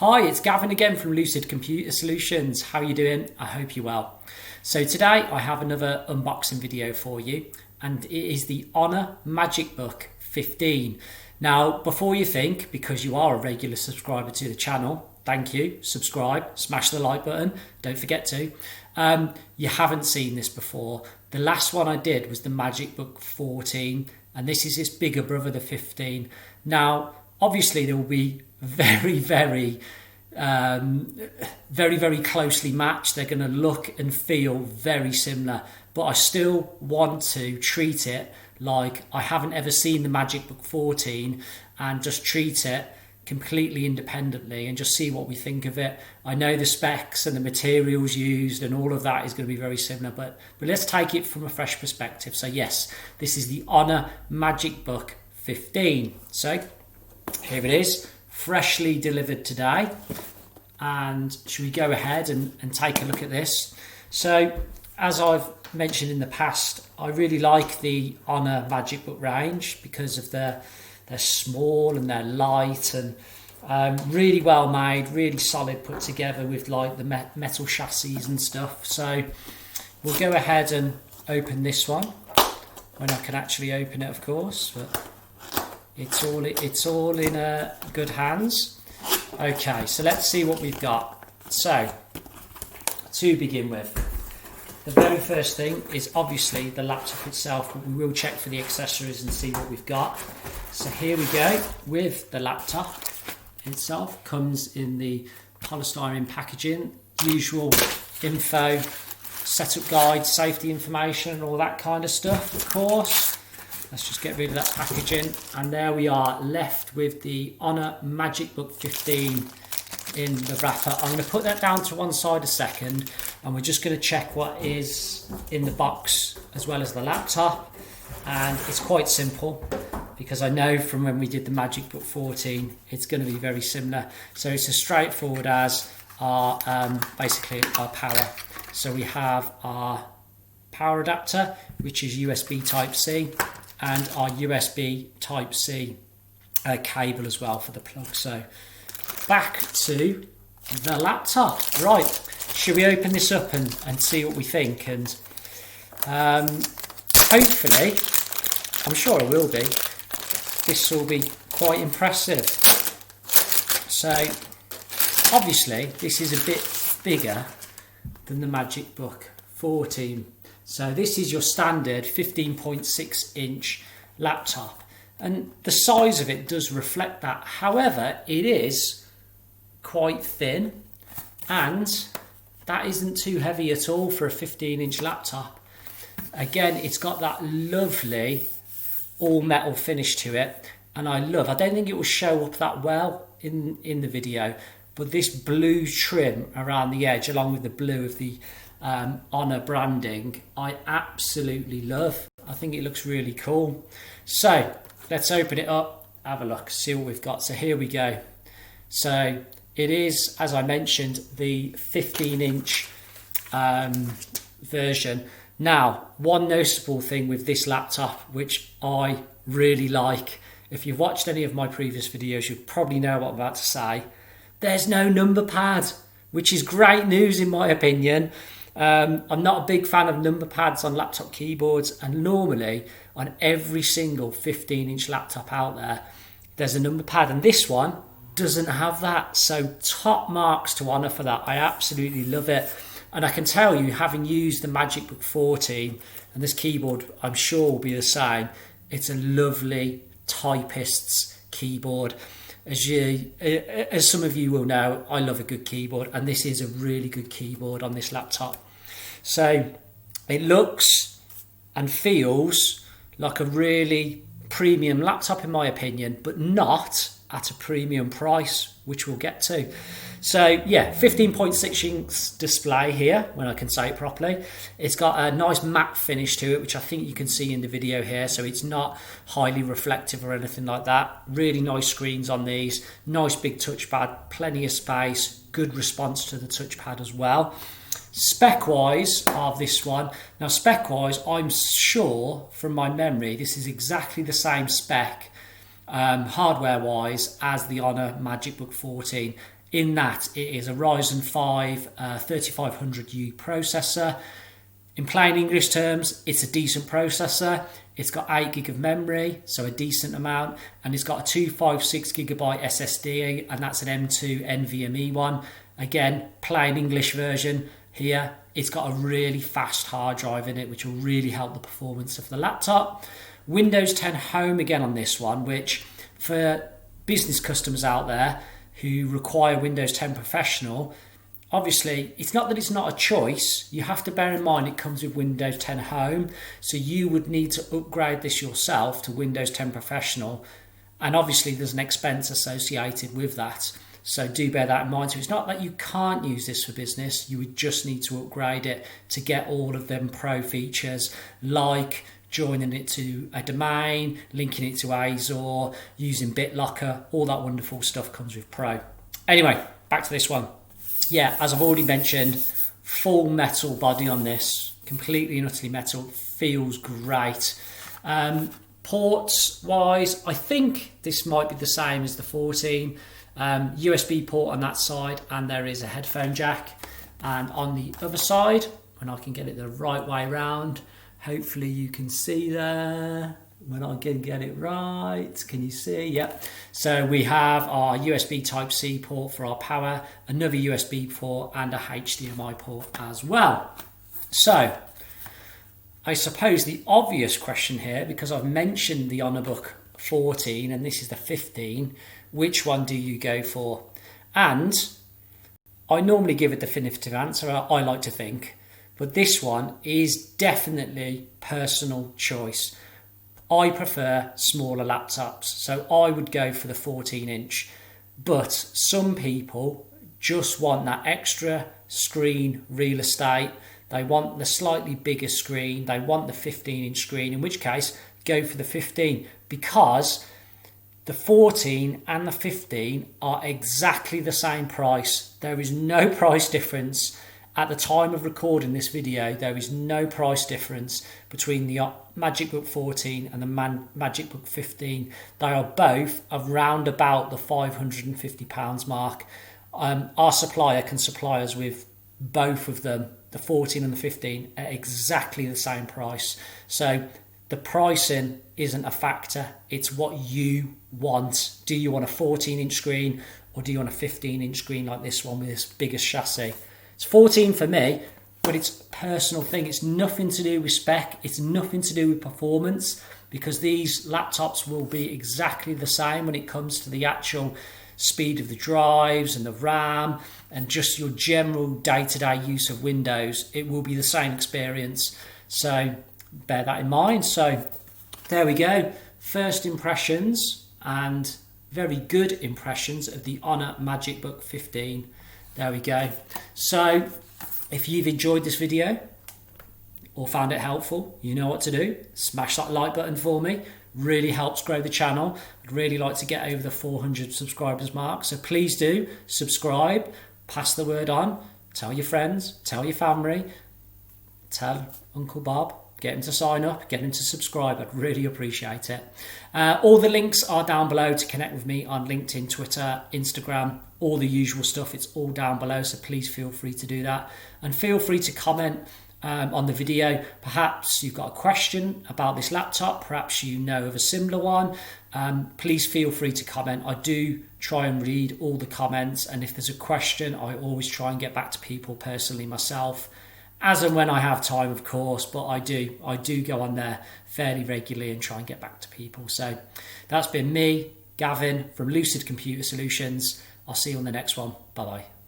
Hi, it's Gavin again from Lucid Computer Solutions. How are you doing? I hope you're well. So today I have another unboxing video for you, and it is the Honor MagicBook 15. Now, before you think, because you are a regular subscriber to the channel, thank you, subscribe, smash the like button, don't forget to. You haven't seen this before. The last one I did was the MagicBook 14, and this is its bigger brother, the 15. Now, obviously there will be very closely matched. They're going to look and feel very similar, but I still want to treat it like I haven't ever seen the MagicBook 14 and just treat it completely independently and just see what we think of it. I know the specs and the materials used and all of that is going to be very similar, but let's take it from a fresh perspective. So yes, this is the Honor MagicBook 15. So here it is, freshly delivered today. And should we go ahead and take a look at this? So as I've mentioned in the past, I really like the Honor MagicBook range because of they're small and they're light and really well made, really solid, put together with like the metal chassis and stuff. So we'll go ahead and open this one when I can actually open it, of course, but it's all in good hands. Okay, so let's see what we've got. So to begin with, the very first thing is obviously the laptop itself, but we will check for the accessories and see what we've got. So here we go with the laptop itself. Comes in the polystyrene packaging, usual info, setup guide, safety information, and all that kind of stuff, of course. Let's just get rid of that packaging, and there we are left with the Honor MagicBook 15 in the wrapper. I'm going to put that down to one side a second, and we're just going to check what is in the box as well as the laptop. And it's quite simple because I know from when we did the MagicBook 14 it's going to be very similar. So it's as straightforward as our basically our power. So we have our power adapter, which is USB Type-C, and our USB Type-C cable as well for the plug. So back to the laptop. Right, should we open this up and see what we think? And hopefully, I'm sure it will be, this will be quite impressive. So obviously this is a bit bigger than the MagicBook 14. So this is your standard 15.6 inch laptop, and the size of it does reflect that. However, it is quite thin, and that isn't too heavy at all for a 15-inch laptop. Again, it's got that lovely all metal finish to it, and I don't think it will show up that well in the video, but this blue trim around the edge along with the blue of the Honor branding, I absolutely love. I think it looks really cool. So let's open it up, have a look, see what we've got. So here we go. So it is, as I mentioned, the 15-inch version. Now, one noticeable thing with this laptop, which I really like, if you've watched any of my previous videos, you probably know what I'm about to say. There's no number pad, which is great news in my opinion. I'm not a big fan of number pads on laptop keyboards, and normally on every single 15-inch laptop out there, there's a number pad, and this one doesn't have that. So top marks to Honor for that. I absolutely love it. And I can tell you, having used the MagicBook 14, and this keyboard I'm sure will be the same, it's a lovely typist's keyboard. As some of you will know, I love a good keyboard, and this is a really good keyboard on this laptop. So it looks and feels like a really premium laptop in my opinion, but not at a premium price, which we'll get to. So yeah, 15.6 inch display here, when I can say it properly. It's got a nice matte finish to it, which I think you can see in the video here. So it's not highly reflective or anything like that. Really nice screens on these, nice big touchpad, plenty of space, good response to the touchpad as well. Spec wise of this one, now spec wise, I'm sure from my memory, this is exactly the same spec hardware wise as the Honor MagicBook 14, in that it is a Ryzen 5 3500U processor. In plain English terms, it's a decent processor. It's got 8 gig of memory, so a decent amount, and it's got a 256GB SSD, and that's an M2 NVMe one. Again, plain English version here. It's got a really fast hard drive in it, which will really help the performance of the laptop. Windows 10 Home again on this one, which for business customers out there who require Windows 10 Professional, obviously, it's not that it's not a choice. You have to bear in mind it comes with Windows 10 Home, so you would need to upgrade this yourself to Windows 10 Professional, and obviously there's an expense associated with that. So do bear that in mind. So it's not that you can't use this for business, you would just need to upgrade it to get all of them pro features, like joining it to a domain, linking it to Azure, using BitLocker, all that wonderful stuff comes with Pro. Anyway, back to this one. Yeah, as I've already mentioned, full metal body on this, completely and utterly metal, feels great. Ports wise, I think this might be the same as the 14. USB port on that side, and there is a headphone jack. And on the other side, when I can get it the right way round, hopefully you can see there. When I can get it right, can you see? Yep. So we have our USB Type-C port for our power, another USB port, and a HDMI port as well. So I suppose the obvious question here, because I've mentioned the HonorBook 14 and this is the 15, which one do you go for? And I normally give a definitive answer, I like to think, but this one is definitely personal choice. I prefer smaller laptops, so I would go for the 14-inch. But some people just want that extra screen real estate. They want the slightly bigger screen. They want the 15-inch screen, in which case, go for the 15, because the 14 and the 15 are exactly the same price. There is no price difference. At the time of recording this video, there is no price difference between the MagicBook 14 and the MagicBook 15. They are both around about the £550 mark. Our supplier can supply us with both of them, the 14 and the 15, at exactly the same price. So the pricing isn't a factor. It's what you want. Do you want a 14-inch screen, or do you want a 15-inch screen like this one with this bigger chassis? It's 14 for me, but it's a personal thing. It's nothing to do with spec. It's nothing to do with performance, because these laptops will be exactly the same when it comes to the actual speed of the drives and the RAM and just your general day-to-day use of Windows. It will be the same experience. So bear that in mind. So there we go. First impressions, and very good impressions, of the Honor MagicBook 15. There we go. So if you've enjoyed this video or found it helpful, you know what to do. Smash that like button for me. Really helps grow the channel. I'd really like to get over the 400 subscribers mark. So please do subscribe, pass the word on, tell your friends, tell your family, tell Uncle Bob, get him to sign up, get him to subscribe. I'd really appreciate it. All the links are down below to connect with me on LinkedIn, Twitter, Instagram, all the usual stuff. It's all down below, so please feel free to do that. And feel free to comment on the video. Perhaps you've got a question about this laptop, perhaps you know of a similar one. Please feel free to comment. I do try and read all the comments, and if there's a question, I always try and get back to people personally myself, as and when I have time, of course, but I do go on there fairly regularly and try and get back to people. So that's been me, Gavin, from Lucid Computer Solutions. I'll see you on the next one. Bye-bye.